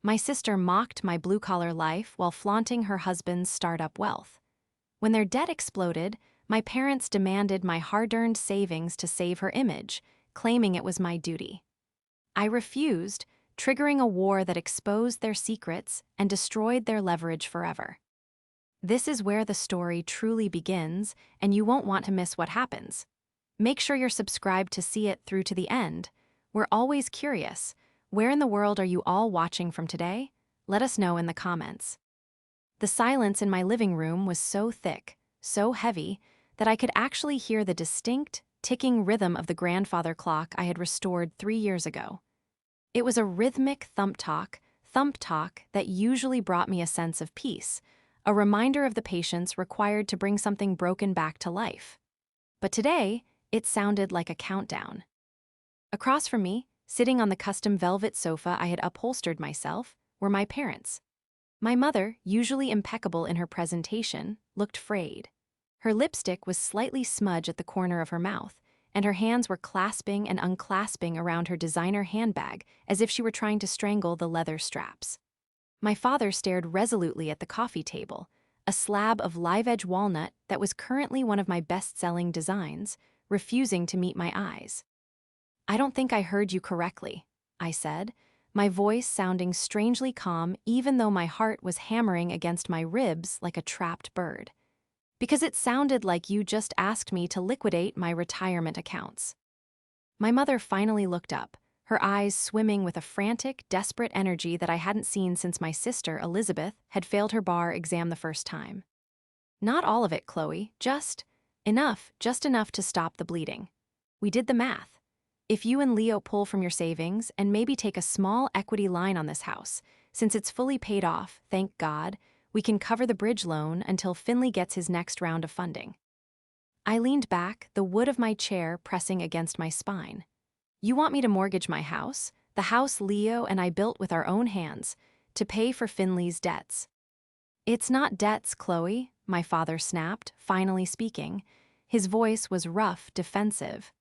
My sister mocked my blue-collar life while flaunting her husband's startup wealth. When their debt exploded, my parents demanded my hard-earned savings to save her image, claiming it was my duty. I refused, triggering a war that exposed their secrets and destroyed their leverage forever. This is where the story truly begins, and you won't want to miss what happens. Make sure you're subscribed to see it through to the end. We're always curious. Where in the world are you all watching from today? Let us know in the comments. The silence in my living room was so thick, so heavy, that I could actually hear the distinct, ticking rhythm of the grandfather clock I had restored 3 years ago. It was a rhythmic thump-talk that usually brought me a sense of peace, a reminder of the patience required to bring something broken back to life. But today, it sounded like a countdown. Across from me, sitting on the custom velvet sofa I had upholstered myself, were my parents. My mother, usually impeccable in her presentation, looked frayed. Her lipstick was slightly smudged at the corner of her mouth, and her hands were clasping and unclasping around her designer handbag as if she were trying to strangle the leather straps. My father stared resolutely at the coffee table, a slab of live-edge walnut that was currently one of my best-selling designs, refusing to meet my eyes. "I don't think I heard you correctly," I said, my voice sounding strangely calm even though my heart was hammering against my ribs like a trapped bird. "Because it sounded like you just asked me to liquidate my retirement accounts." My mother finally looked up, her eyes swimming with a frantic, desperate energy that I hadn't seen since my sister, Elizabeth, had failed her bar exam the first time. "Not all of it, Chloe, just enough to stop the bleeding. We did the math. If you and Leo pull from your savings and maybe take a small equity line on this house, since it's fully paid off, thank God, we can cover the bridge loan until Finley gets his next round of funding." I leaned back, the wood of my chair pressing against my spine. "You want me to mortgage my house, the house Leo and I built with our own hands, to pay for Finley's debts?" "It's not debts, Chloe," my father snapped, finally speaking. His voice was rough, defensive.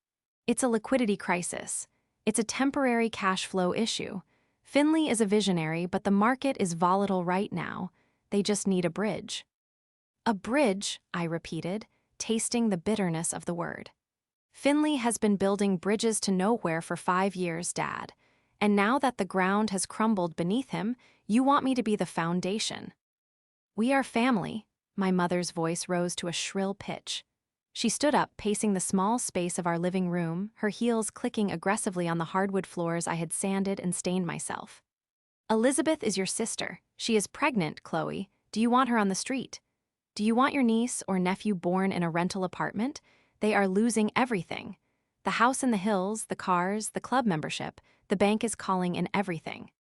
"It's a liquidity crisis. It's a temporary cash flow issue. Finley is a visionary, but the market is volatile right now. They just need a bridge." "A bridge," I repeated, tasting the bitterness of the word. "Finley has been building bridges to nowhere for 5 years, Dad. And now that the ground has crumbled beneath him, you want me to be the foundation." "We are family." My mother's voice rose to a shrill pitch. She stood up, pacing the small space of our living room, her heels clicking aggressively on the hardwood floors I had sanded and stained myself. "Elizabeth is your sister. She is pregnant, Chloe. Do you want her on the street? Do you want your niece or nephew born in a rental apartment? They are losing everything. The house in the hills, the cars, the club membership, the bank is calling in everything.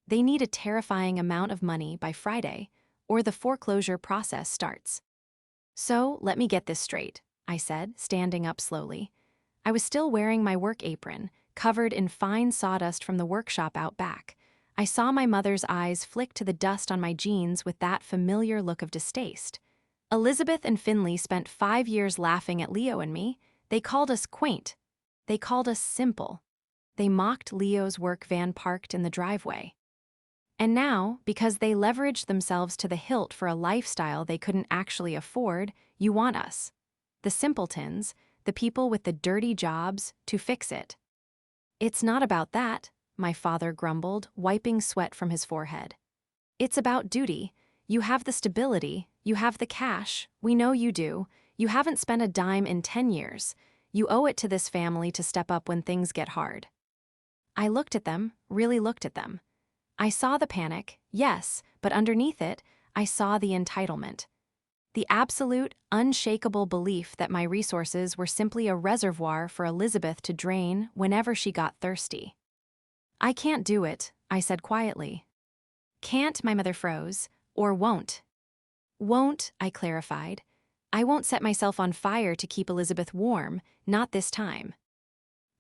They need a terrifying amount of money by Friday, or the foreclosure process starts." "So, let me get this straight," I said, standing up slowly. I was still wearing my work apron, covered in fine sawdust from the workshop out back. I saw my mother's eyes flick to the dust on my jeans with that familiar look of distaste. "Elizabeth and Finley spent 5 years laughing at Leo and me. They called us quaint. They called us simple. They mocked Leo's work van parked in the driveway. And now, because they leveraged themselves to the hilt for a lifestyle they couldn't actually afford, you want us, the simpletons, the people with the dirty jobs, to fix it." "It's not about that," my father grumbled, wiping sweat from his forehead. "It's about duty. You have the stability, you have the cash, we know you do. You haven't spent a dime in 10 years. You owe it to this family to step up when things get hard." I looked at them, really looked at them. I saw the panic, yes, but underneath it, I saw the entitlement. The absolute, unshakable belief that my resources were simply a reservoir for Elizabeth to drain whenever she got thirsty. "I can't do it," I said quietly. "Can't," my mother froze, "or won't." "Won't," I clarified. "I won't set myself on fire to keep Elizabeth warm, not this time."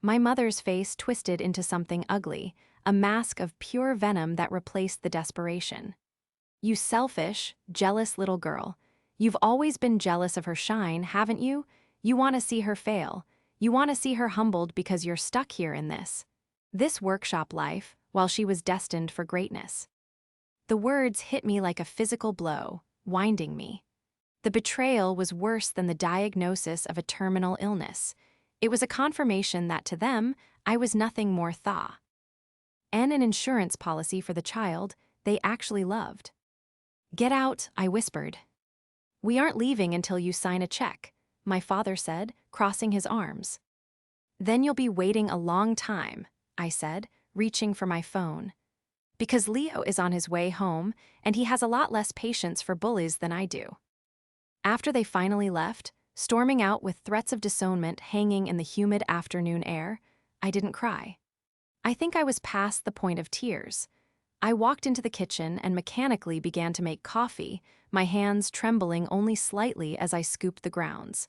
My mother's face twisted into something ugly, a mask of pure venom that replaced the desperation. "You selfish, jealous little girl. You've always been jealous of her shine, haven't you? You want to see her fail. You want to see her humbled because you're stuck here in this workshop life, while she was destined for greatness. The words hit me like a physical blow, winding me. The betrayal was worse than the diagnosis of a terminal illness. It was a confirmation that to them, I was nothing more than an insurance policy for the child they actually loved. "Get out," I whispered. "We aren't leaving until you sign a check," my father said, crossing his arms. "Then you'll be waiting a long time," I said, reaching for my phone. Because Leo is on his way home, and he has a lot less patience for bullies than I do. After they finally left, storming out with threats of disownment hanging in the humid afternoon air, I didn't cry. I think I was past the point of tears. I walked into the kitchen and mechanically began to make coffee, my hands trembling only slightly as I scooped the grounds.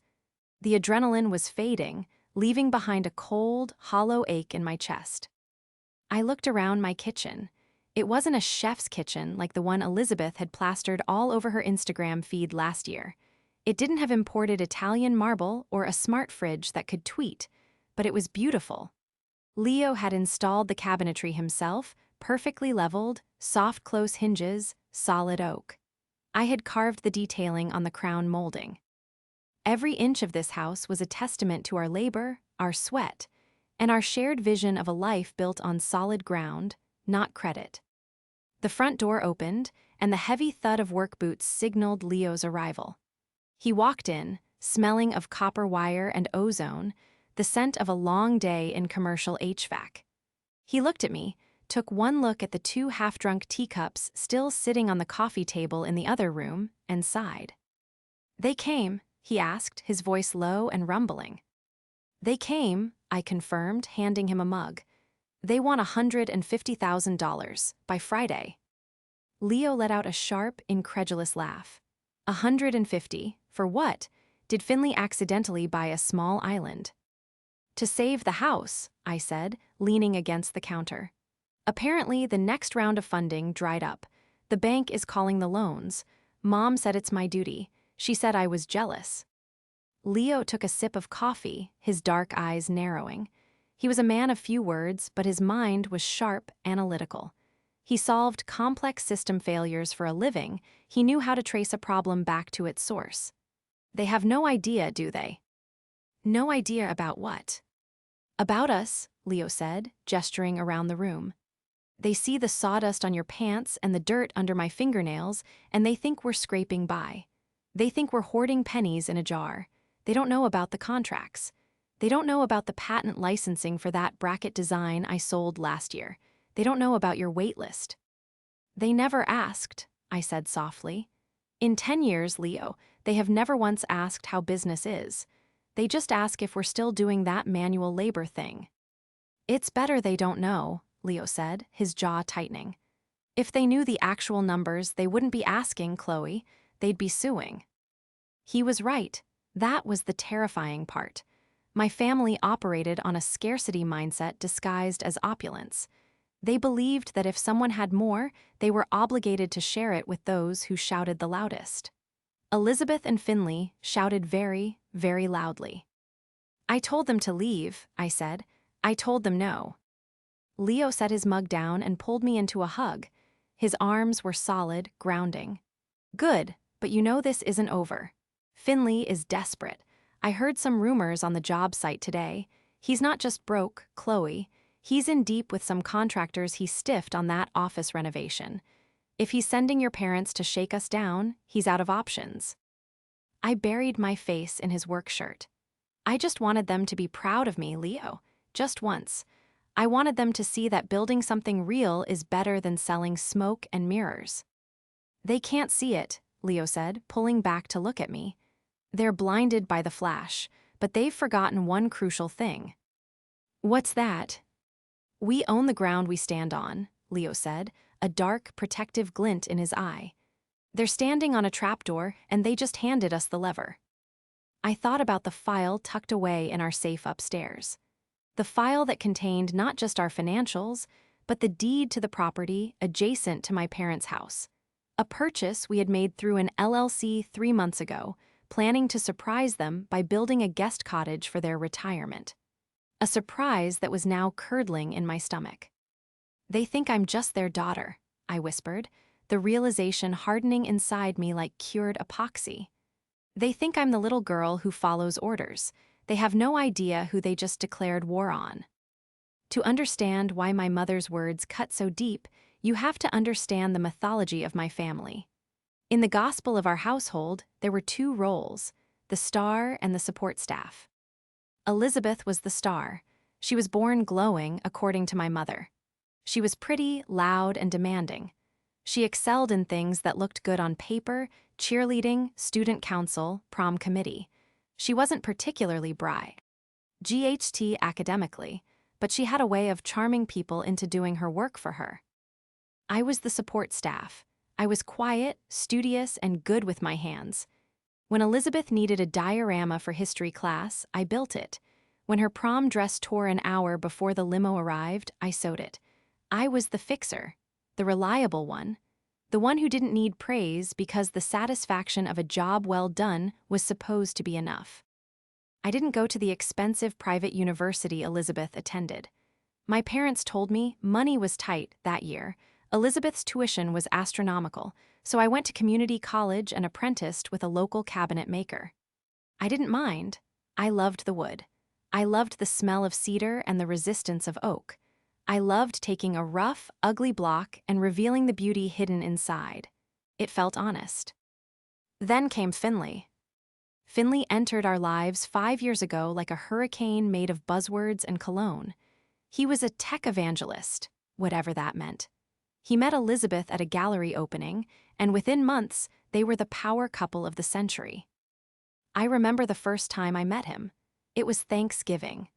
The adrenaline was fading, leaving behind a cold, hollow ache in my chest. I looked around my kitchen. It wasn't a chef's kitchen like the one Elizabeth had plastered all over her Instagram feed last year. It didn't have imported Italian marble or a smart fridge that could tweet, but it was beautiful. Leo had installed the cabinetry himself, perfectly leveled, soft close hinges, solid oak. I had carved the detailing on the crown molding. Every inch of this house was a testament to our labor, our sweat, and our shared vision of a life built on solid ground, not credit. The front door opened, and the heavy thud of work boots signaled Leo's arrival. He walked in, smelling of copper wire and ozone, the scent of a long day in commercial HVAC. He looked at me, took one look at the two half-drunk teacups still sitting on the coffee table in the other room, and sighed. "They came?" he asked, his voice low and rumbling. "They came," I confirmed, handing him a mug. "They want $150,000 by Friday." Leo let out a sharp, incredulous laugh. "150? For what? Did Finley accidentally buy a small island?" "To save the house," I said, leaning against the counter. "Apparently, the next round of funding dried up. The bank is calling the loans. Mom said it's my duty. She said I was jealous." Leo took a sip of coffee, his dark eyes narrowing. He was a man of few words, but his mind was sharp, analytical. He solved complex system failures for a living. He knew how to trace a problem back to its source. "They have no idea, do they?" "No idea about what?" "About us," Leo said, gesturing around the room. "They see the sawdust on your pants and the dirt under my fingernails, and they think we're scraping by. They think we're hoarding pennies in a jar. They don't know about the contracts. They don't know about the patent licensing for that bracket design I sold last year. They don't know about your wait list." "They never asked," I said softly. "In 10 years, Leo, they have never once asked how business is. They just ask if we're still doing that manual labor thing." "It's better they don't know," Leo said, his jaw tightening. "If they knew the actual numbers, they wouldn't be asking, Chloe. They'd be suing." He was right. That was the terrifying part. My family operated on a scarcity mindset disguised as opulence. They believed that if someone had more, they were obligated to share it with those who shouted the loudest. Elizabeth and Finley shouted very, very loudly. "I told them to leave," I said. "I told them no." Leo set his mug down and pulled me into a hug. His arms were solid, grounding. "Good, but you know this isn't over. Finley is desperate. I heard some rumors on the job site today. He's not just broke, Chloe. He's in deep with some contractors he stiffed on that office renovation. If he's sending your parents to shake us down, he's out of options." I buried my face in his work shirt. "I just wanted them to be proud of me, Leo. Just once. I wanted them to see that building something real is better than selling smoke and mirrors." "They can't see it," Leo said, pulling back to look at me. "They're blinded by the flash, but they've forgotten one crucial thing." "What's that?" "We own the ground we stand on," Leo said, a dark, protective glint in his eye. "They're standing on a trapdoor, and they just handed us the lever." I thought about the file tucked away in our safe upstairs. The file that contained not just our financials, but the deed to the property adjacent to my parents' house. A purchase we had made through an LLC 3 months ago, planning to surprise them by building a guest cottage for their retirement. A surprise that was now curdling in my stomach. They think I'm just their daughter, I whispered, the realization hardening inside me like cured epoxy. They think I'm the little girl who follows orders. They have no idea who they just declared war on. To understand why my mother's words cut so deep, you have to understand the mythology of my family. In the gospel of our household, there were two roles, the star and the support staff. Elizabeth was the star. She was born glowing, according to my mother. She was pretty, loud, and demanding. She excelled in things that looked good on paper: cheerleading, student council, prom committee. She wasn't particularly bright, GHT academically, but she had a way of charming people into doing her work for her. I was the support staff. I was quiet, studious, and good with my hands. When Elizabeth needed a diorama for history class, I built it. When her prom dress tore an hour before the limo arrived, I sewed it. I was the fixer, the reliable one, the one who didn't need praise because the satisfaction of a job well done was supposed to be enough. I didn't go to the expensive private university Elizabeth attended. My parents told me money was tight that year. Elizabeth's tuition was astronomical, so I went to community college and apprenticed with a local cabinet maker. I didn't mind. I loved the wood. I loved the smell of cedar and the resistance of oak. I loved taking a rough, ugly block and revealing the beauty hidden inside. It felt honest. Then came Finley. Finley entered our lives 5 years ago like a hurricane made of buzzwords and cologne. He was a tech evangelist, whatever that meant. He met Elizabeth at a gallery opening, and within months, they were the power couple of the century. I remember the first time I met him. It was Thanksgiving.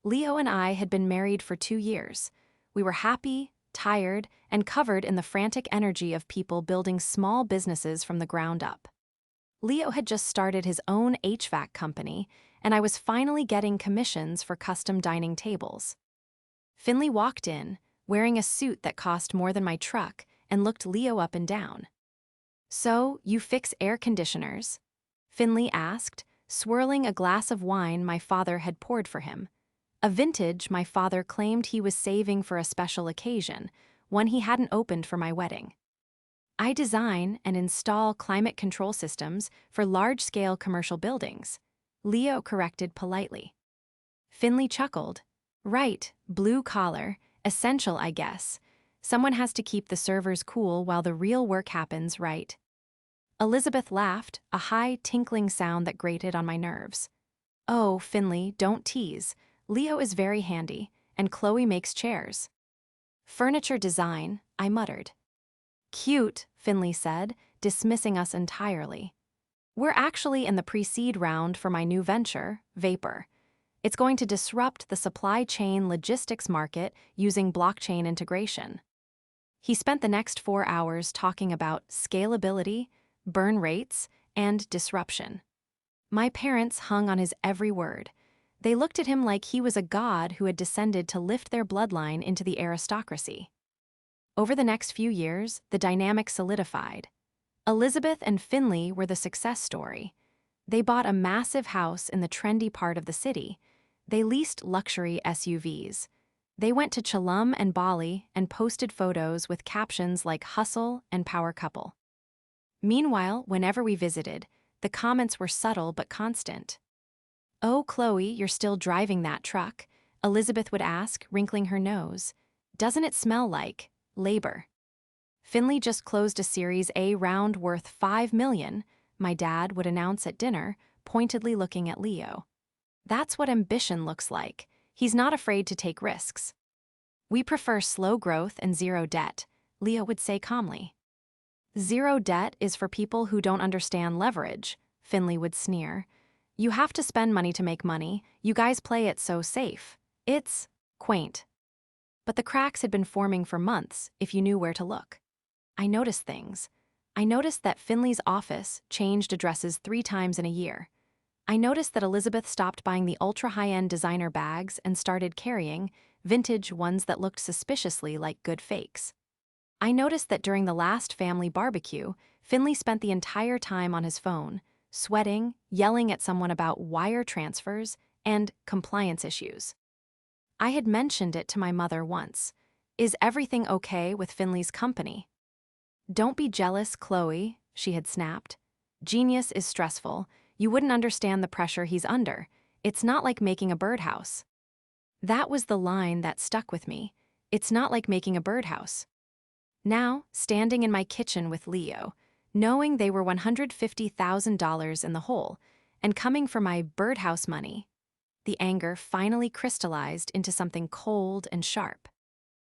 Leo and I had been married for 2 years. We were happy, tired, and covered in the frantic energy of people building small businesses from the ground up. Leo had just started his own HVAC company, and I was finally getting commissions for custom dining tables. Finley walked in, wearing a suit that cost more than my truck, and looked Leo up and down. "So, you fix air conditioners?" Finley asked, swirling a glass of wine my father had poured for him. A vintage my father claimed he was saving for a special occasion, one he hadn't opened for my wedding. "I design and install climate control systems for large-scale commercial buildings," Leo corrected politely. Finley chuckled. "Right, blue collar, essential, I guess. Someone has to keep the servers cool while the real work happens, right?" Elizabeth laughed, a high, tinkling sound that grated on my nerves. "Oh, Finley, don't tease. Leo is very handy, and Chloe makes chairs." "Furniture design," I muttered. "Cute," Finley said, dismissing us entirely. "We're actually in the pre-seed round for my new venture, Vapor. It's going to disrupt the supply chain logistics market using blockchain integration." He spent the next 4 hours talking about scalability, burn rates, and disruption. My parents hung on his every word. They looked at him like he was a god who had descended to lift their bloodline into the aristocracy. Over the next few years, the dynamic solidified. Elizabeth and Finley were the success story. They bought a massive house in the trendy part of the city. They leased luxury SUVs. They went to Chalum and Bali and posted photos with captions like "hustle" and "power couple." Meanwhile, whenever we visited, the comments were subtle but constant. "Oh, Chloe, you're still driving that truck," Elizabeth would ask, wrinkling her nose. "Doesn't it smell like labor?" "Finley just closed a Series A round worth $5 million, my dad would announce at dinner, pointedly looking at Leo. "That's what ambition looks like. He's not afraid to take risks." "We prefer slow growth and zero debt," Leo would say calmly. "Zero debt is for people who don't understand leverage," Finley would sneer. "You have to spend money to make money. You guys play it so safe. It's quaint." But the cracks had been forming for months, if you knew where to look. I noticed things. I noticed that Finley's office changed addresses 3 times in a year. I noticed that Elizabeth stopped buying the ultra-high-end designer bags and started carrying vintage ones that looked suspiciously like good fakes. I noticed that during the last family barbecue, Finley spent the entire time on his phone, sweating, yelling at someone about wire transfers and compliance issues. I had mentioned it to my mother once. Is everything okay with Finley's company? Don't be jealous, Chloe, she had snapped. Genius is stressful. You wouldn't understand the pressure he's under. It's not like making a birdhouse. That was the line that stuck with me. It's not like making a birdhouse. Now, standing in my kitchen with Leo, knowing they were $150,000 in the hole, and coming for my birdhouse money, the anger finally crystallized into something cold and sharp.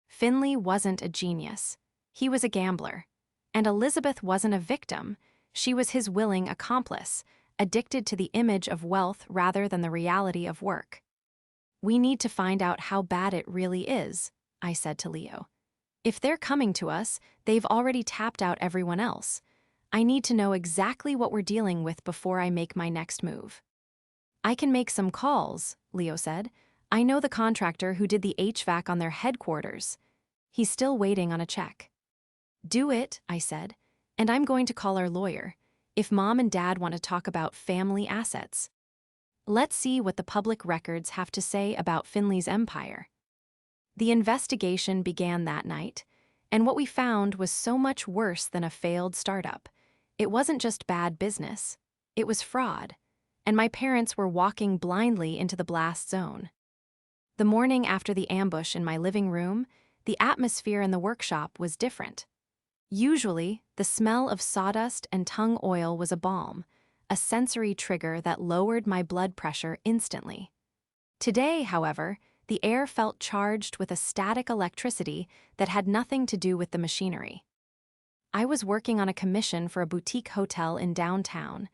Finley wasn't a genius. He was a gambler. And Elizabeth wasn't a victim. She was his willing accomplice, addicted to the image of wealth rather than the reality of work. We need to find out how bad it really is, I said to Leo. If they're coming to us, they've already tapped out everyone else. I need to know exactly what we're dealing with before I make my next move. I can make some calls, Leo said. I know the contractor who did the HVAC on their headquarters. He's still waiting on a check. Do it, I said, and I'm going to call our lawyer, if Mom and Dad want to talk about family assets. Let's see what the public records have to say about Finley's empire. The investigation began that night, and what we found was so much worse than a failed startup. It wasn't just bad business, it was fraud, and my parents were walking blindly into the blast zone. The morning after the ambush in my living room, the atmosphere in the workshop was different. Usually, the smell of sawdust and tung oil was a balm, a sensory trigger that lowered my blood pressure instantly. Today, however, the air felt charged with a static electricity that had nothing to do with the machinery. I was working on a commission for a boutique hotel in downtown,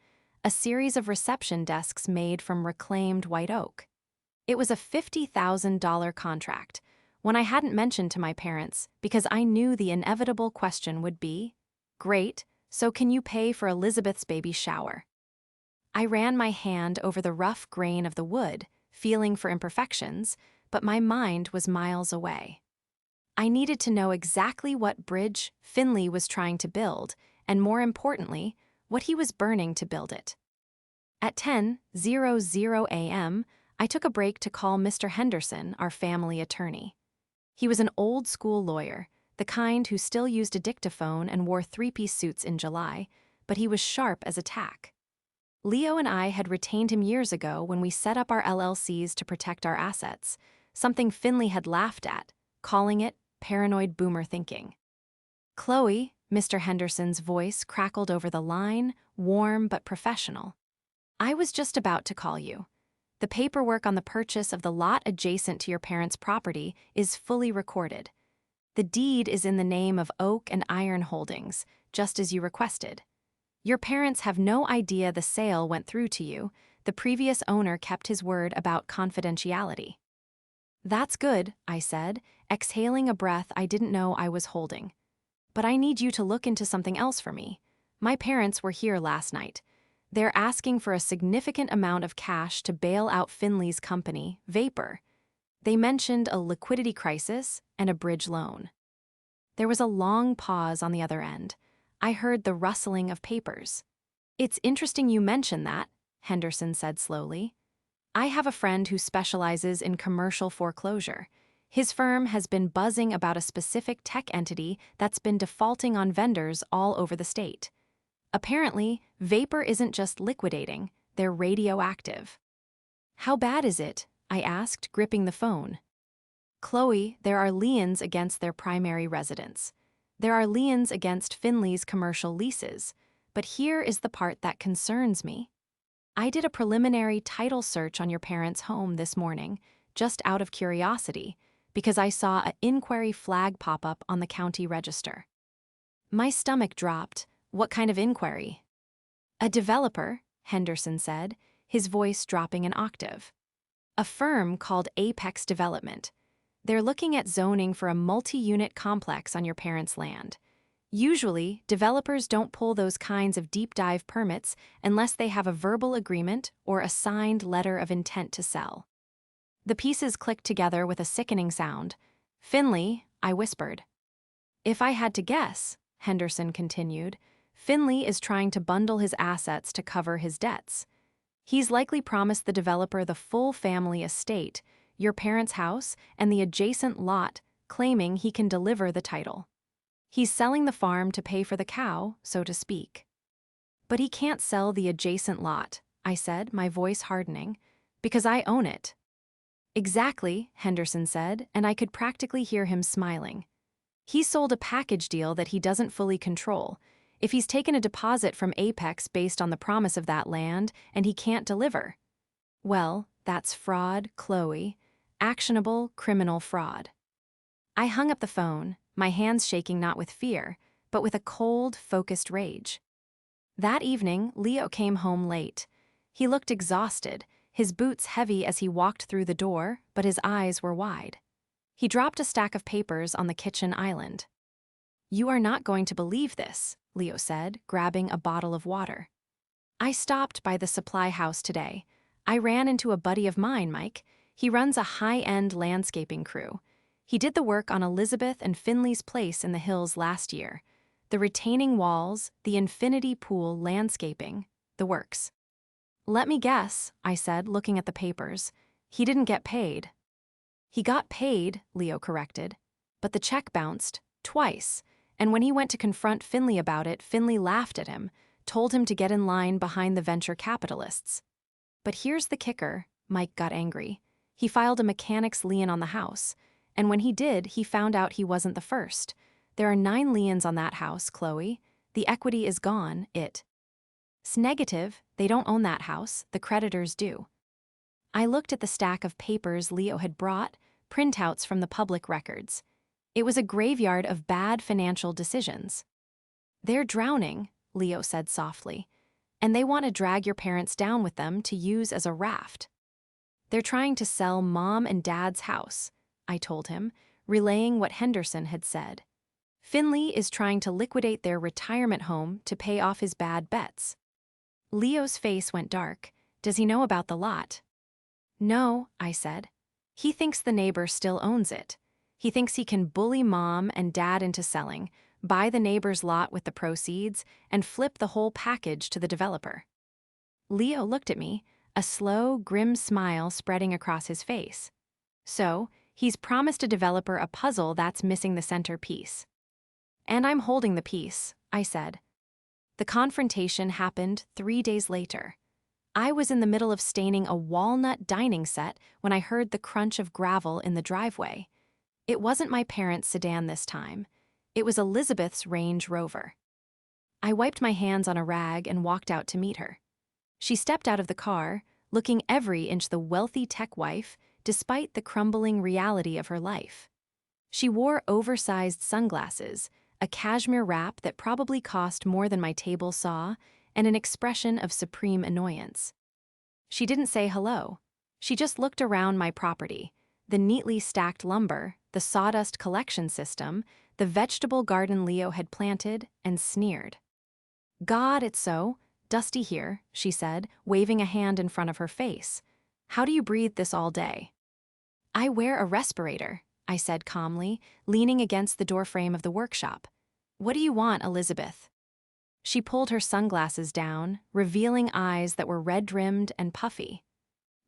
a series of reception desks made from reclaimed white oak. It was a $50,000 contract, one I hadn't mentioned to my parents because I knew the inevitable question would be, "Great, so can you pay for Elizabeth's baby shower?" I ran my hand over the rough grain of the wood, feeling for imperfections, but my mind was miles away. I needed to know exactly what bridge Finley was trying to build, and more importantly, what he was burning to build it. At 10:00 a.m., I took a break to call Mr. Henderson, our family attorney. He was an old-school lawyer, the kind who still used a dictaphone and wore three-piece suits in July, but he was sharp as a tack. Leo and I had retained him years ago when we set up our LLCs to protect our assets, something Finley had laughed at, calling it paranoid boomer thinking. "Chloe," Mr. Henderson's voice crackled over the line, warm but professional. "I was just about to call you. The paperwork on the purchase of the lot adjacent to your parents' property is fully recorded. The deed is in the name of Oak and Iron Holdings, just as you requested. Your parents have no idea the sale went through to you. The previous owner kept his word about confidentiality." "That's good," I said, exhaling a breath I didn't know I was holding. "But I need you to look into something else for me. My parents were here last night. They're asking for a significant amount of cash to bail out Finley's company, Vapor. They mentioned a liquidity crisis and a bridge loan." There was a long pause on the other end. I heard the rustling of papers. "It's interesting you mention that," Henderson said slowly. "I have a friend who specializes in commercial foreclosure. His firm has been buzzing about a specific tech entity that's been defaulting on vendors all over the state. Apparently, Vapor isn't just liquidating, they're radioactive." "How bad is it?" I asked, gripping the phone. "Chloe, there are liens against their primary residence. There are liens against Finley's commercial leases, but here is the part that concerns me. I did a preliminary title search on your parents' home this morning, just out of curiosity, because I saw an inquiry flag pop up on the county register." My stomach dropped. "What kind of inquiry?" "A developer," Henderson said, his voice dropping an octave. "A firm called Apex Development. They're looking at zoning for a multi-unit complex on your parents' land. Usually, developers don't pull those kinds of deep-dive permits unless they have a verbal agreement or a signed letter of intent to sell." The pieces clicked together with a sickening sound. "Finley," I whispered. "If I had to guess," Henderson continued, "Finley is trying to bundle his assets to cover his debts. He's likely promised the developer the full family estate, your parents' house, and the adjacent lot, claiming he can deliver the title. He's selling the farm to pay for the cow, so to speak. But he can't sell the adjacent lot, I said, my voice hardening, because I own it. Exactly, Henderson said, and I could practically hear him smiling. He sold a package deal that he doesn't fully control. If he's taken a deposit from Apex based on the promise of that land and he can't deliver, well, that's fraud, Chloe. Actionable criminal fraud. I hung up the phone, my hands shaking not with fear, but with a cold, focused rage. That evening, Leo came home late. He looked exhausted, his boots heavy as he walked through the door, but his eyes were wide. He dropped a stack of papers on the kitchen island. "You are not going to believe this," Leo said, grabbing a bottle of water. "I stopped by the supply house today. I ran into a buddy of mine, Mike. He runs a high-end landscaping crew. He did the work on Elizabeth and Finley's place in the hills last year. The retaining walls, the infinity pool landscaping, the works." "Let me guess," I said, looking at the papers. "He didn't get paid." "He got paid," Leo corrected, "but the check bounced, twice, and when he went to confront Finley about it, Finley laughed at him, told him to get in line behind the venture capitalists. But here's the kicker," Mike got angry. "He filed a mechanic's lien on the house, and when he did, he found out he wasn't the first. There are 9 liens on that house, Chloe. The equity is gone, It's negative, they don't own that house, the creditors do." I looked at the stack of papers Leo had brought, printouts from the public records. It was a graveyard of bad financial decisions. "They're drowning," Leo said softly, "and they want to drag your parents down with them to use as a raft." "They're trying to sell Mom and Dad's house," I told him, relaying what Henderson had said. "Finley is trying to liquidate their retirement home to pay off his bad bets." Leo's face went dark. "Does he know about the lot?" "No," I said. "He thinks the neighbor still owns it. He thinks he can bully Mom and Dad into selling, buy the neighbor's lot with the proceeds, and flip the whole package to the developer." Leo looked at me, a slow, grim smile spreading across his face. "So, he's promised a developer a puzzle that's missing the center piece." "And I'm holding the piece," I said. The confrontation happened 3 days later. I was in the middle of staining a walnut dining set when I heard the crunch of gravel in the driveway. It wasn't my parents' sedan this time. It was Elizabeth's Range Rover. I wiped my hands on a rag and walked out to meet her. She stepped out of the car, looking every inch the wealthy tech wife, despite the crumbling reality of her life. She wore oversized sunglasses, a cashmere wrap that probably cost more than my table saw, and an expression of supreme annoyance. She didn't say hello. She just looked around my property, the neatly stacked lumber, the sawdust collection system, the vegetable garden Leo had planted, and sneered. "God, it's so dusty here," she said, waving a hand in front of her face. "How do you breathe this all day?" "I wear a respirator," I said calmly, leaning against the doorframe of the workshop. "What do you want, Elizabeth?" She pulled her sunglasses down, revealing eyes that were red-rimmed and puffy.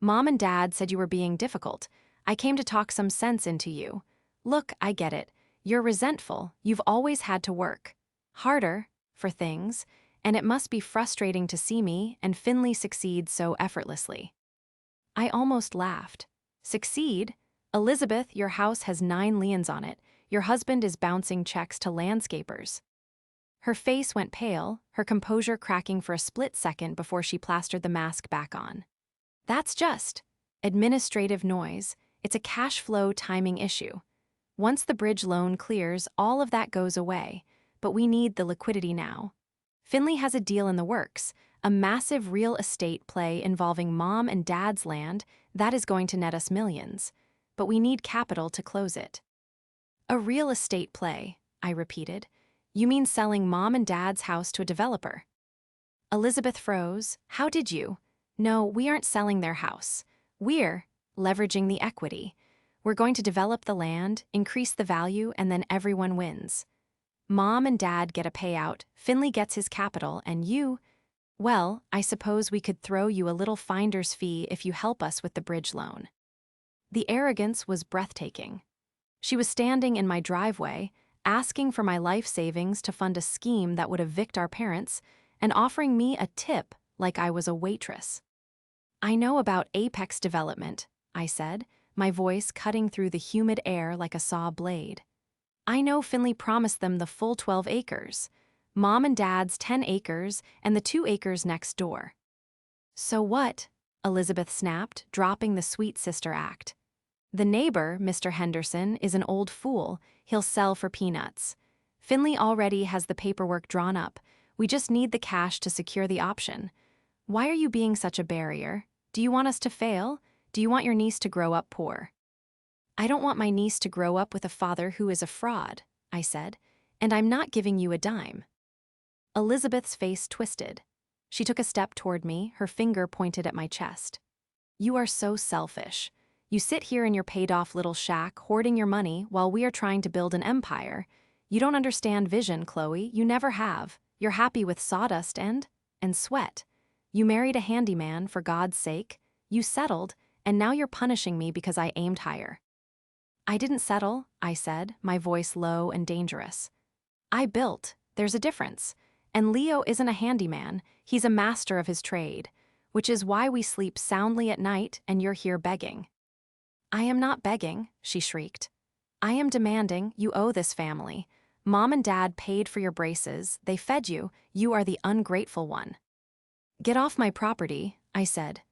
"Mom and Dad said you were being difficult. I came to talk some sense into you. Look, I get it. You're resentful. You've always had to work harder for things, and it must be frustrating to see me and Finley succeed so effortlessly." I almost laughed. "Succeed? Elizabeth, your house has 9 liens on it. Your husband is bouncing checks to landscapers." Her face went pale, her composure cracking for a split second before she plastered the mask back on. "That's just administrative noise. It's a cash flow timing issue. Once the bridge loan clears, all of that goes away, but we need the liquidity now. Finley has a deal in the works, a massive real estate play involving Mom and Dad's land that is going to net us millions, but we need capital to close it." "A real estate play," I repeated. "You mean selling Mom and Dad's house to a developer?" Elizabeth froze. "How did you?" "No, we aren't selling their house. We're leveraging the equity. We're going to develop the land, increase the value, and then everyone wins. Mom and Dad get a payout, Finley gets his capital, and well, I suppose we could throw you a little finder's fee if you help us with the bridge loan." The arrogance was breathtaking. She was standing in my driveway, asking for my life savings to fund a scheme that would evict our parents, and offering me a tip like I was a waitress. "I know about Apex Development," I said, my voice cutting through the humid air like a saw blade. "I know Finley promised them the full 12 acres. Mom and Dad's 10 acres and the 2 acres next door." "So what?" Elizabeth snapped, dropping the sweet sister act. "The neighbor, Mr. Henderson, is an old fool. He'll sell for peanuts. Finley already has the paperwork drawn up. We just need the cash to secure the option. Why are you being such a barrier? Do you want us to fail? Do you want your niece to grow up poor?" "I don't want my niece to grow up with a father who is a fraud," I said, "and I'm not giving you a dime." Elizabeth's face twisted. She took a step toward me, her finger pointed at my chest. "You are so selfish. You sit here in your paid-off little shack hoarding your money while we are trying to build an empire. You don't understand vision, Chloe. You never have. You're happy with sawdust and sweat. You married a handyman, for God's sake. You settled, and now you're punishing me because I aimed higher." "I didn't settle," I said, my voice low and dangerous. "I built. There's a difference. And Leo isn't a handyman, he's a master of his trade, which is why we sleep soundly at night and you're here begging." "I am not begging," she shrieked. "I am demanding. You owe this family. Mom and Dad paid for your braces, they fed you, you are the ungrateful one." "Get off my property," I said.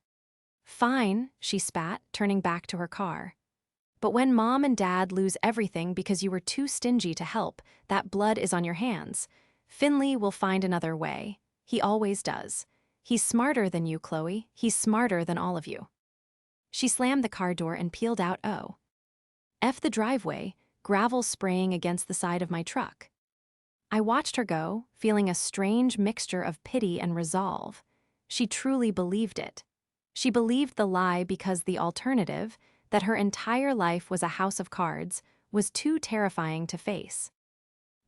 "Fine," she spat, turning back to her car. "But when Mom and Dad lose everything because you were too stingy to help, that blood is on your hands. Finley will find another way. He always does. He's smarter than you, Chloe. He's smarter than all of you." She slammed the car door and peeled out the driveway, gravel spraying against the side of my truck. I watched her go, feeling a strange mixture of pity and resolve. She truly believed it. She believed the lie because the alternative, that her entire life was a house of cards, was too terrifying to face.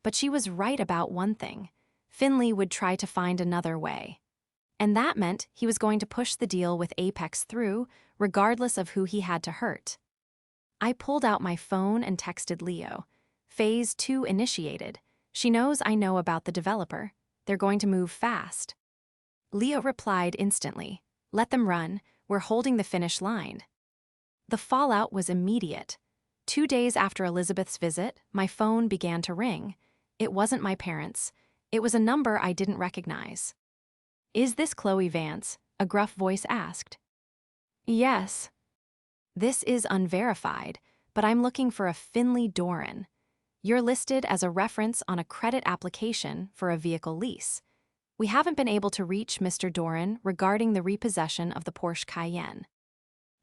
But she was right about one thing. Finley would try to find another way. And that meant he was going to push the deal with Apex through, regardless of who he had to hurt. I pulled out my phone and texted Leo. "Phase 2 initiated. She knows I know about the developer. They're going to move fast." Leo replied instantly. "Let them run. We're holding the finish line." The fallout was immediate. 2 days after Elizabeth's visit, my phone began to ring. It wasn't my parents'. It was a number I didn't recognize. "Is this Chloe Vance?" a gruff voice asked. "Yes." "This is unverified, but I'm looking for a Finley Doran. You're listed as a reference on a credit application for a vehicle lease. We haven't been able to reach Mr. Doran regarding the repossession of the Porsche Cayenne."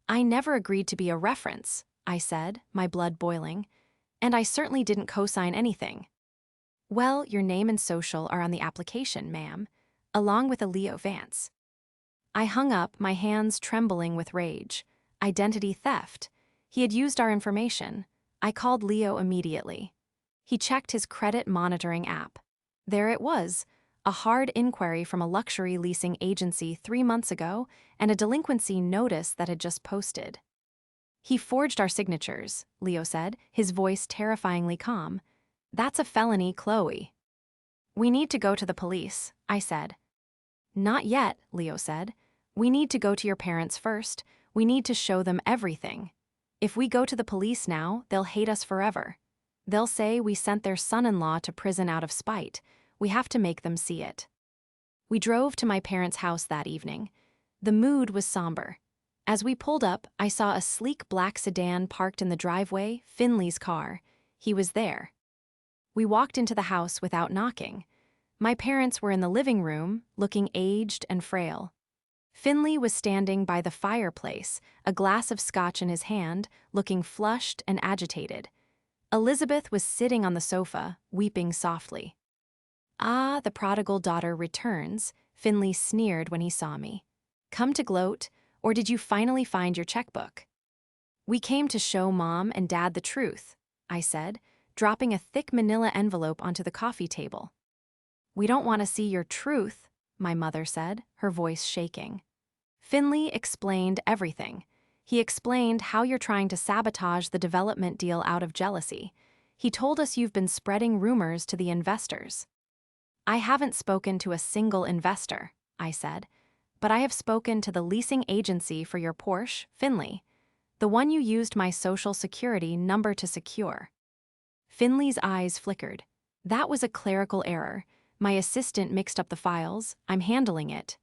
"I never agreed to be a reference," I said, my blood boiling, "and I certainly didn't co-sign anything." "Well, your name and social are on the application, ma'am, along with a Leo Vance." I hung up, my hands trembling with rage. Identity theft. He had used our information. I called Leo immediately. He checked his credit monitoring app. There it was, a hard inquiry from a luxury leasing agency 3 months ago and a delinquency notice that had just posted. "He forged our signatures," Leo said, his voice terrifyingly calm. "That's a felony, Chloe." "We need to go to the police," I said. "Not yet," Leo said. "We need to go to your parents first. We need to show them everything. If we go to the police now, they'll hate us forever. They'll say we sent their son-in-law to prison out of spite. We have to make them see it." We drove to my parents' house that evening. The mood was somber. As we pulled up, I saw a sleek black sedan parked in the driveway, Finley's car. He was there. We walked into the house without knocking. My parents were in the living room, looking aged and frail. Finley was standing by the fireplace, a glass of scotch in his hand, looking flushed and agitated. Elizabeth was sitting on the sofa, weeping softly. "Ah, the prodigal daughter returns," Finley sneered when he saw me. "Come to gloat, or did you finally find your checkbook?" "We came to show Mom and Dad the truth," I said, dropping a thick manila envelope onto the coffee table. "We don't want to see your truth," my mother said, her voice shaking. Finley explained everything. He explained how you're trying to sabotage the development deal out of jealousy. He told us you've been spreading rumors to the investors. I haven't spoken to a single investor, I said, but I have spoken to the leasing agency for your Porsche, Finley, the one you used my social security number to secure. Finley's eyes flickered. That was a clerical error. My assistant mixed up the files. I'm handling it.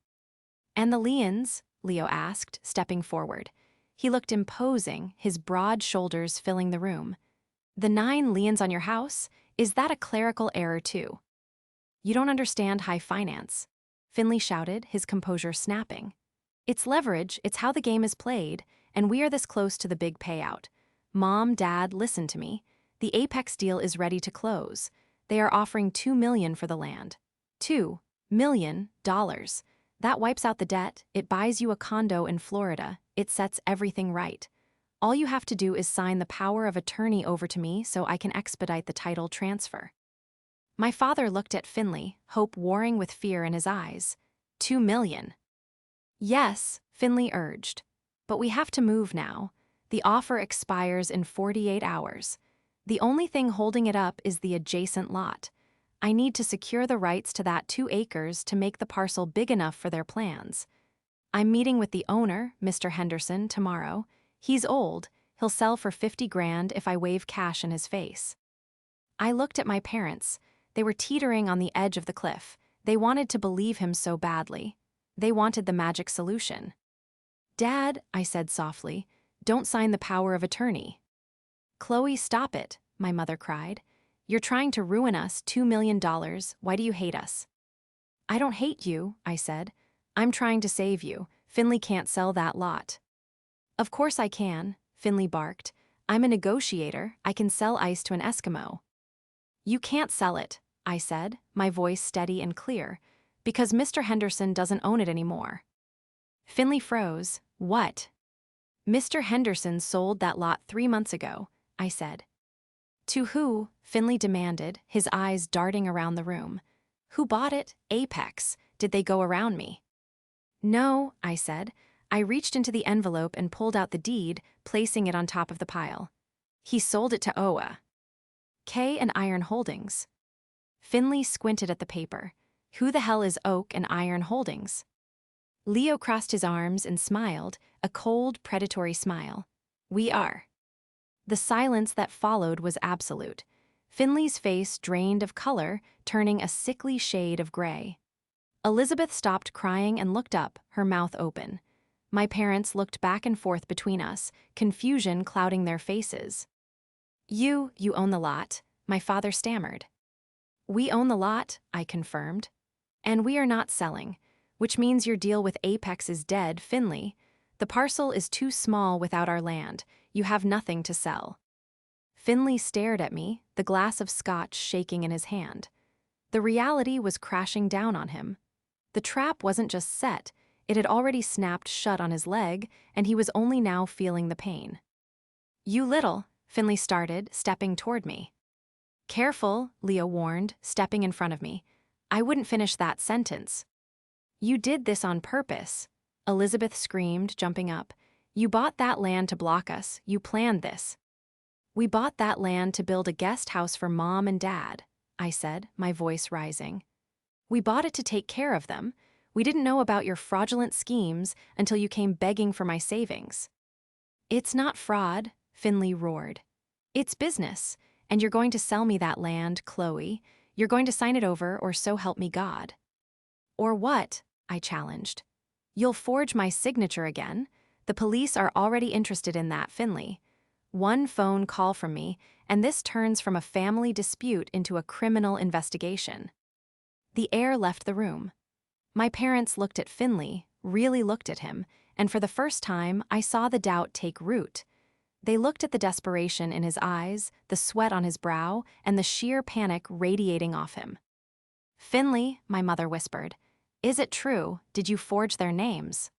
And the liens? Leo asked, stepping forward. He looked imposing, his broad shoulders filling the room. The 9 liens on your house? Is that a clerical error too? You don't understand high finance, Finley shouted, his composure snapping. It's leverage, it's how the game is played, and we are this close to the big payout. Mom, Dad, listen to me. The Apex deal is ready to close. They are offering $2 million for the land. $2 million. That wipes out the debt, it buys you a condo in Florida, it sets everything right. All you have to do is sign the power of attorney over to me so I can expedite the title transfer. My father looked at Finley, hope warring with fear in his eyes. $2 million. Yes, Finley urged. But we have to move now. The offer expires in 48 hours. The only thing holding it up is the adjacent lot. I need to secure the rights to that 2 acres to make the parcel big enough for their plans. I'm meeting with the owner, Mr. Henderson, tomorrow. He's old. He'll sell for 50 grand if I wave cash in his face. I looked at my parents. They were teetering on the edge of the cliff. They wanted to believe him so badly. They wanted the magic solution. Dad, I said softly, don't sign the power of attorney. Chloe, stop it, my mother cried. You're trying to ruin us, $2 million. Why do you hate us? I don't hate you, I said. I'm trying to save you. Finley can't sell that lot. Of course I can, Finley barked. I'm a negotiator. I can sell ice to an Eskimo. You can't sell it, I said, my voice steady and clear, because Mr. Henderson doesn't own it anymore. Finley froze. What? Mr. Henderson sold that lot 3 months ago, I said. To who? Finley demanded, his eyes darting around the room. Who bought it? Apex. Did they go around me? No, I said. I reached into the envelope and pulled out the deed, placing it on top of the pile. He sold it to OA. K and Iron Holdings. Finley squinted at the paper. Who the hell is Oak and Iron Holdings? Leo crossed his arms and smiled, a cold, predatory smile. We are. The silence that followed was absolute. Finley's face drained of color, turning a sickly shade of gray. Elizabeth stopped crying and looked up, her mouth open. My parents looked back and forth between us, confusion clouding their faces. You own the lot, my father stammered. We own the lot, I confirmed. And we are not selling, which means your deal with Apex is dead, Finley. The parcel is too small without our land. You have nothing to sell. Finley stared at me, the glass of scotch shaking in his hand. The reality was crashing down on him. The trap wasn't just set, it had already snapped shut on his leg, and he was only now feeling the pain. You little, Finley started, stepping toward me. Careful, Leo warned, stepping in front of me. I wouldn't finish that sentence. You did this on purpose, Elizabeth screamed, jumping up. You bought that land to block us, you planned this. We bought that land to build a guest house for Mom and Dad, I said, my voice rising. We bought it to take care of them. We didn't know about your fraudulent schemes until you came begging for my savings. It's not fraud, Finley roared. It's business, and you're going to sell me that land, Chloe. You're going to sign it over, or so help me God. Or what? I challenged. You'll forge my signature again. The police are already interested in that, Finley. One phone call from me, and this turns from a family dispute into a criminal investigation. The air left the room. My parents looked at Finley, really looked at him, and for the first time, I saw the doubt take root. They looked at the desperation in his eyes, the sweat on his brow, and the sheer panic radiating off him. Finley, my mother whispered, is it true? Did you forge their names?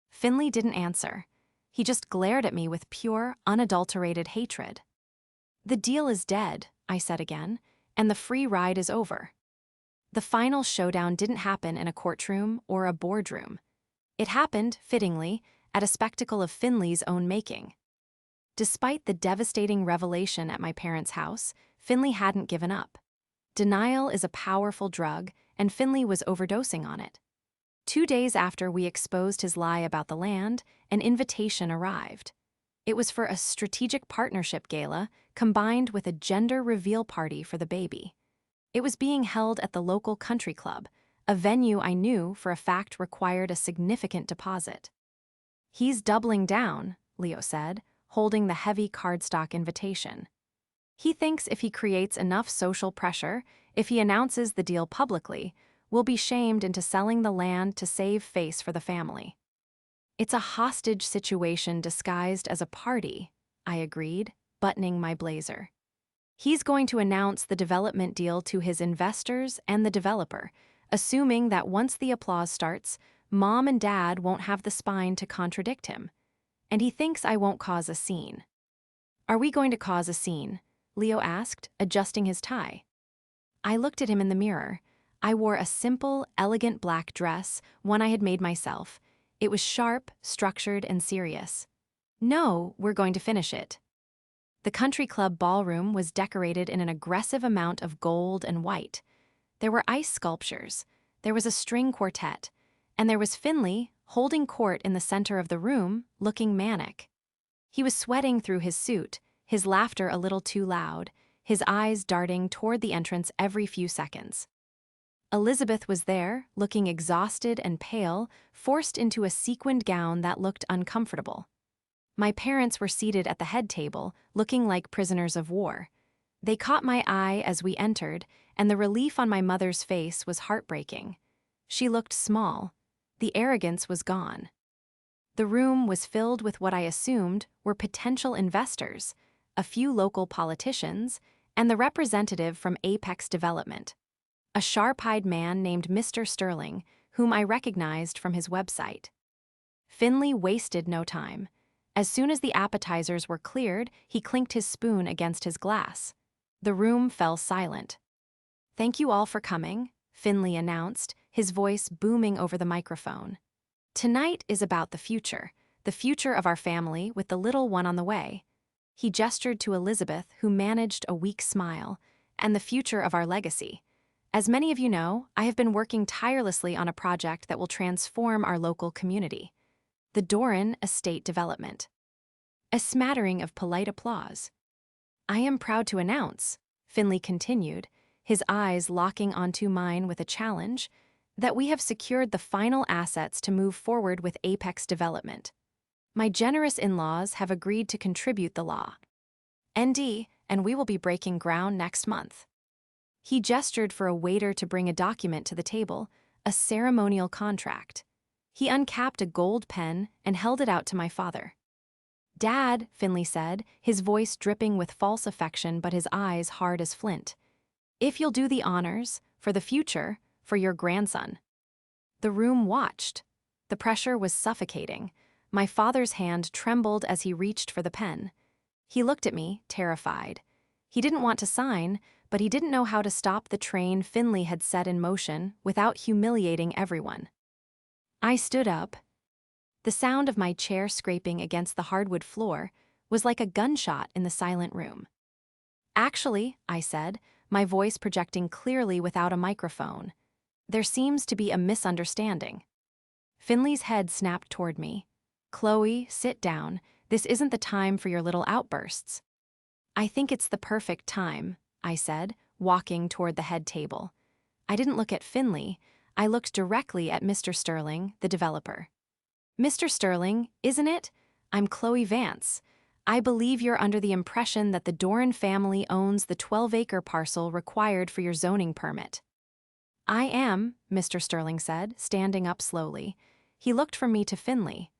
Finley didn't answer. He just glared at me with pure, unadulterated hatred. The deal is dead, I said again, and the free ride is over. The final showdown didn't happen in a courtroom or a boardroom. It happened, fittingly, at a spectacle of Finley's own making. Despite the devastating revelation at my parents' house, Finley hadn't given up. Denial is a powerful drug, and Finley was overdosing on it. 2 days after we exposed his lie about the land, an invitation arrived. It was for a strategic partnership gala combined with a gender reveal party for the baby. It was being held at the local country club, a venue I knew for a fact required a significant deposit. "He's doubling down," Leo said, holding the heavy cardstock invitation. "He thinks if he creates enough social pressure, if he announces the deal publicly, we'll be shamed into selling the land to save face for the family." "It's a hostage situation disguised as a party," I agreed, buttoning my blazer. "He's going to announce the development deal to his investors and the developer, assuming that once the applause starts, Mom and Dad won't have the spine to contradict him. And he thinks I won't cause a scene." "Are we going to cause a scene?" Leo asked, adjusting his tie. I looked at him in the mirror. I wore a simple, elegant black dress, one I had made myself. It was sharp, structured, and serious. "No, we're going to finish it." The country club ballroom was decorated in an aggressive amount of gold and white. There were ice sculptures, there was a string quartet, and there was Finley holding court in the center of the room, looking manic. He was sweating through his suit, his laughter a little too loud, his eyes darting toward the entrance every few seconds. Elizabeth was there, looking exhausted and pale, forced into a sequined gown that looked uncomfortable. My parents were seated at the head table, looking like prisoners of war. They caught my eye as we entered, and the relief on my mother's face was heartbreaking. She looked small. The arrogance was gone. The room was filled with what I assumed were potential investors, a few local politicians, and the representative from Apex Development, a sharp-eyed man named Mr. Sterling, whom I recognized from his website. Finley wasted no time. As soon as the appetizers were cleared, he clinked his spoon against his glass. The room fell silent. "Thank you all for coming," Finley announced, his voice booming over the microphone. "Tonight is about the future of our family with the little one on the way." He gestured to Elizabeth, who managed a weak smile, "and the future of our legacy. As many of you know, I have been working tirelessly on a project that will transform our local community. The Doran Estate Development." A smattering of polite applause. "I am proud to announce," Finley continued, his eyes locking onto mine with a challenge, "that we have secured the final assets to move forward with Apex Development. My generous in-laws have agreed to contribute the law. ND, and we will be breaking ground next month." He gestured for a waiter to bring a document to the table, a ceremonial contract. He uncapped a gold pen and held it out to my father. "Dad," Finley said, his voice dripping with false affection but his eyes hard as flint, "if you'll do the honors, for the future, for your grandson." The room watched. The pressure was suffocating. My father's hand trembled as he reached for the pen. He looked at me, terrified. He didn't want to sign, but he didn't know how to stop the train Finley had set in motion without humiliating everyone. I stood up. The sound of my chair scraping against the hardwood floor was like a gunshot in the silent room. "Actually," I said, my voice projecting clearly without a microphone, "there seems to be a misunderstanding." Finley's head snapped toward me. "Chloe, sit down. This isn't the time for your little outbursts." "I think it's the perfect time," I said, walking toward the head table. I didn't look at Finley. I looked directly at Mr. Sterling, the developer. "Mr. Sterling, isn't it? I'm Chloe Vance. I believe you're under the impression that the Doran family owns the 12-acre parcel required for your zoning permit." "I am," Mr. Sterling said, standing up slowly. He looked from me to Finley.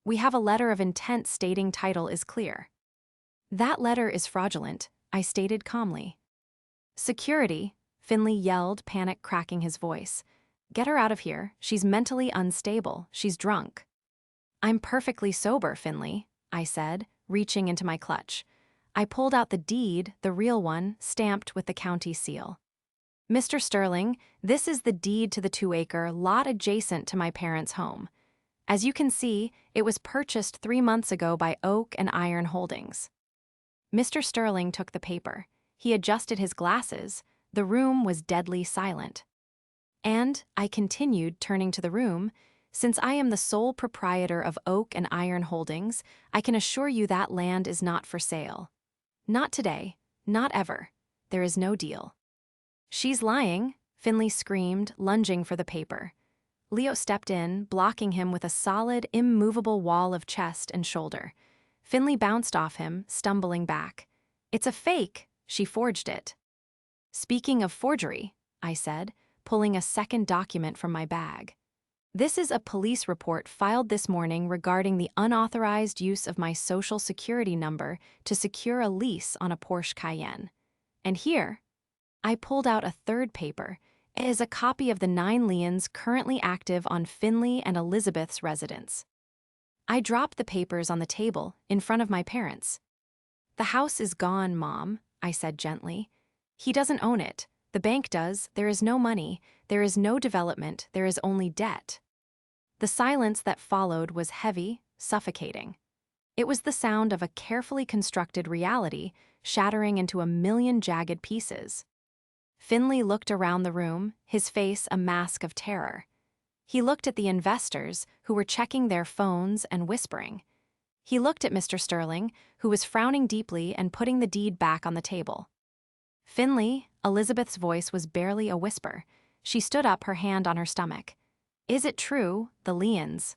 "We have a letter of intent stating title is clear." "That letter is fraudulent," I stated calmly. "Security," Finley yelled, panic cracking his voice. "Get her out of here. She's mentally unstable. She's drunk." "I'm perfectly sober, Finley," I said, reaching into my clutch. I pulled out the deed, the real one, stamped with the county seal. "Mr. Sterling, this is the deed to the 2-acre lot adjacent to my parents' home. As you can see, it was purchased 3 months ago by Oak and Iron Holdings. Mr. Sterling took the paper. He adjusted his glasses. The room was deadly silent. And, I continued, turning to the room, since I am the sole proprietor of Oak and Iron Holdings, I can assure you that land is not for sale. Not today. Not ever. There is no deal. She's lying, Finley screamed, lunging for the paper. Leo stepped in, blocking him with a solid, immovable wall of chest and shoulder. Finley bounced off him, stumbling back. It's a fake. She forged it. Speaking of forgery, I said, pulling a second document from my bag. This is a police report filed this morning regarding the unauthorized use of my social security number to secure a lease on a Porsche Cayenne. And here, I pulled out a third paper. It is a copy of the 9 liens currently active on Finley and Elizabeth's residence. I dropped the papers on the table in front of my parents. The house is gone, Mom, I said gently. He doesn't own it. The bank does. There is no money. There is no development. There is only debt. The silence that followed was heavy, suffocating. It was the sound of a carefully constructed reality shattering into a million jagged pieces. Finley looked around the room, his face a mask of terror. He looked at the investors, who were checking their phones and whispering. He looked at Mr. Sterling, who was frowning deeply and putting the deed back on the table. Finley, Elizabeth's voice was barely a whisper. She stood up, her hand on her stomach. Is it true, the liens?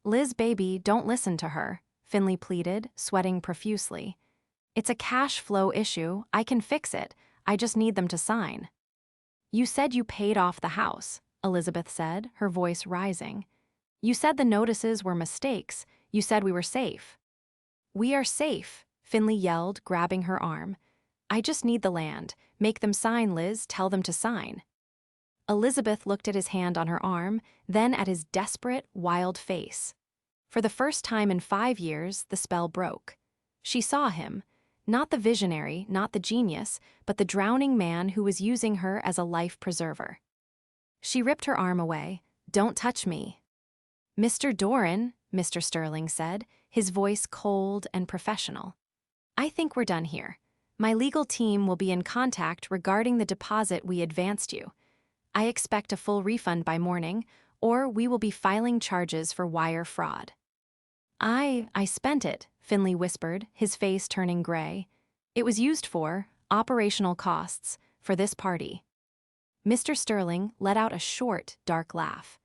Liz, baby, don't listen to her, Finley pleaded, sweating profusely. It's a cash flow issue. I can fix it. I just need them to sign. You said you paid off the house, Elizabeth said, her voice rising. You said the notices were mistakes. You said we were safe. We are safe, Finley yelled, grabbing her arm. I just need the land. Make them sign, Liz. Tell them to sign. Elizabeth looked at his hand on her arm, then at his desperate, wild face. For the first time in 5 years, the spell broke. She saw him. Not the visionary, not the genius, but the drowning man who was using her as a life preserver. She ripped her arm away. Don't touch me. Mr. Doran, Mr. Sterling said, his voice cold and professional. I think we're done here. My legal team will be in contact regarding the deposit we advanced you. I expect a full refund by morning, or we will be filing charges for wire fraud. I spent it, Finley whispered, his face turning gray. It was used for operational costs for this party. Mr. Sterling let out a short, dark laugh.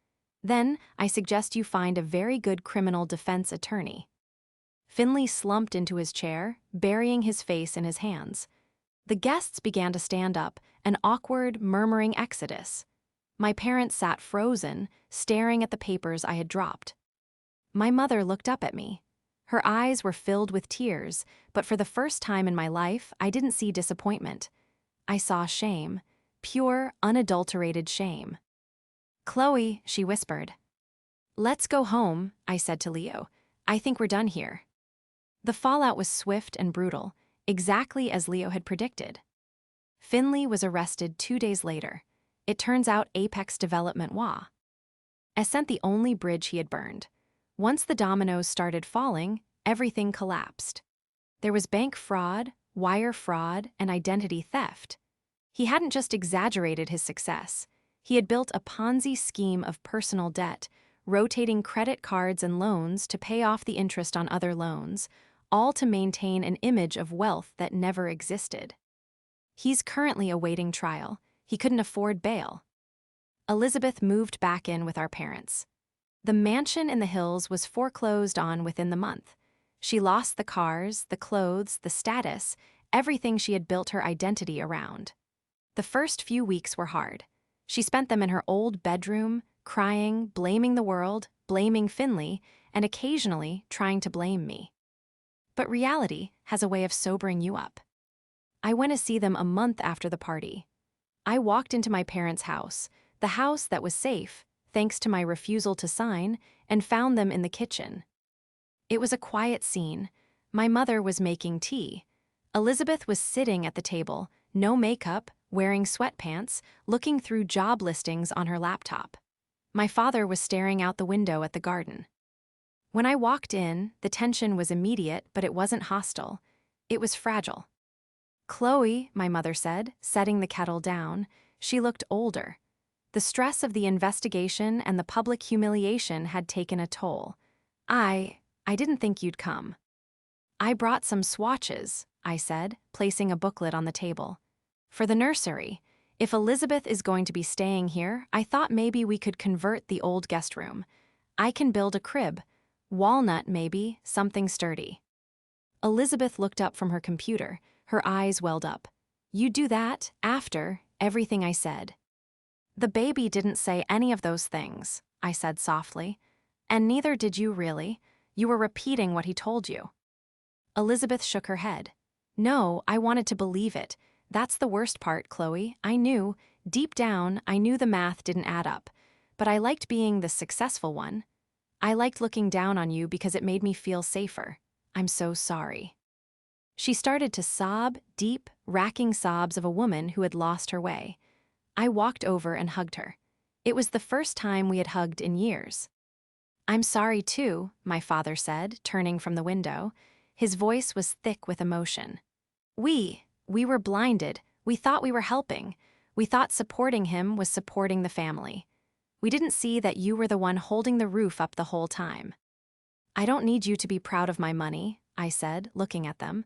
Then, I suggest you find a very good criminal defense attorney. Finley slumped into his chair, burying his face in his hands. The guests began to stand up, an awkward, murmuring exodus. My parents sat frozen, staring at the papers I had dropped. My mother looked up at me. Her eyes were filled with tears, but for the first time in my life, I didn't see disappointment. I saw shame, pure, unadulterated shame. Chloe, she whispered. Let's go home, I said to Leo. I think we're done here. The fallout was swift and brutal, exactly as Leo had predicted. Finley was arrested 2 days later. It turns out Apex Development sent the only bridge he had burned. Once the dominoes started falling, everything collapsed. There was bank fraud, wire fraud, and identity theft. He hadn't just exaggerated his success. He had built a Ponzi scheme of personal debt, rotating credit cards and loans to pay off the interest on other loans, all to maintain an image of wealth that never existed. He's currently awaiting trial. He couldn't afford bail. Elizabeth moved back in with our parents. The mansion in the hills was foreclosed on within the month. She lost the cars, the clothes, the status, everything she had built her identity around. The first few weeks were hard. She spent them in her old bedroom, crying, blaming the world, blaming Finley, and occasionally trying to blame me. But reality has a way of sobering you up. I went to see them a month after the party. I walked into my parents' house, the house that was safe, thanks to my refusal to sign, and found them in the kitchen. It was a quiet scene. My mother was making tea. Elizabeth was sitting at the table, no makeup, wearing sweatpants, looking through job listings on her laptop. My father was staring out the window at the garden. When I walked in, the tension was immediate, but it wasn't hostile. It was fragile. "Chloe," my mother said, setting the kettle down. She looked older. The stress of the investigation and the public humiliation had taken a toll. I didn't think you'd come." "I brought some swatches," I said, placing a booklet on the table. "For the nursery. If Elizabeth is going to be staying here, I thought maybe we could convert the old guest room. I can build a crib. Walnut, maybe, something sturdy." Elizabeth looked up from her computer. Her eyes welled up. "You do that, after everything I said." "The baby didn't say any of those things," I said softly. "And neither did you really. You were repeating what he told you." Elizabeth shook her head. "No, I wanted to believe it. That's the worst part, Chloe. I knew, deep down, I knew the math didn't add up. But I liked being the successful one. I liked looking down on you because it made me feel safer. I'm so sorry." She started to sob, deep, racking sobs of a woman who had lost her way. I walked over and hugged her. It was the first time we had hugged in years. "I'm sorry too," my father said, turning from the window. His voice was thick with emotion. We were blinded. We thought we were helping. We thought supporting him was supporting the family. We didn't see that you were the one holding the roof up the whole time." "I don't need you to be proud of my money," I said, looking at them.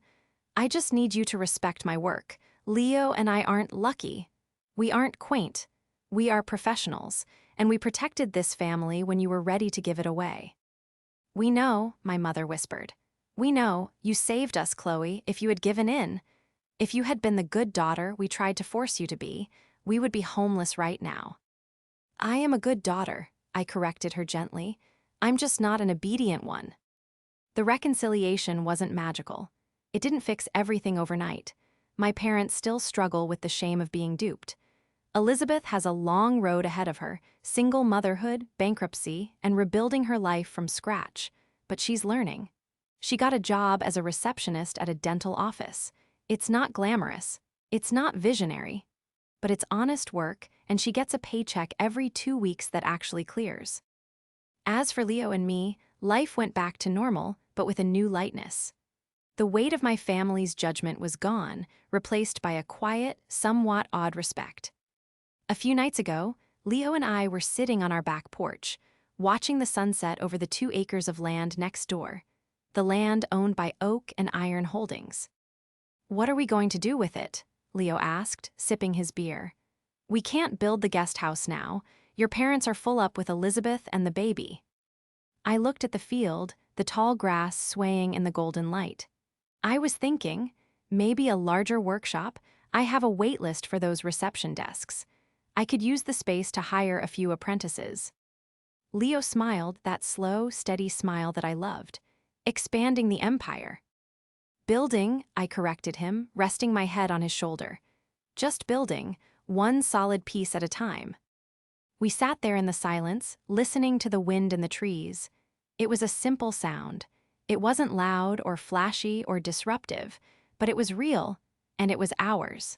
"I just need you to respect my work. Leo and I aren't lucky. We aren't quaint. We are professionals, and we protected this family when you were ready to give it away." "We know," my mother whispered. "We know. You saved us, Chloe, if you had given in. If you had been the good daughter we tried to force you to be, we would be homeless right now." "I am a good daughter," I corrected her gently. "I'm just not an obedient one." The reconciliation wasn't magical. It didn't fix everything overnight. My parents still struggle with the shame of being duped. Elizabeth has a long road ahead of her, single motherhood, bankruptcy, and rebuilding her life from scratch. But she's learning. She got a job as a receptionist at a dental office. It's not glamorous. It's not visionary. But it's honest work, and she gets a paycheck every 2 weeks that actually clears. As for Leo and me, life went back to normal, but with a new lightness. The weight of my family's judgment was gone, replaced by a quiet, somewhat odd respect. A few nights ago, Leo and I were sitting on our back porch, watching the sunset over the 2 acres of land next door, the land owned by Oak and Iron Holdings. "What are we going to do with it?" Leo asked, sipping his beer. "We can't build the guest house now. Your parents are full up with Elizabeth and the baby." I looked at the field, the tall grass swaying in the golden light. I was thinking, maybe a larger workshop. I have a wait list for those reception desks. I could use the space to hire a few apprentices. Leo smiled, that slow, steady smile that I loved. Expanding the empire. "Building," I corrected him, resting my head on his shoulder. "Just building, one solid piece at a time." We sat there in the silence, listening to the wind in the trees. It was a simple sound. It wasn't loud or flashy or disruptive, but it was real, and it was ours.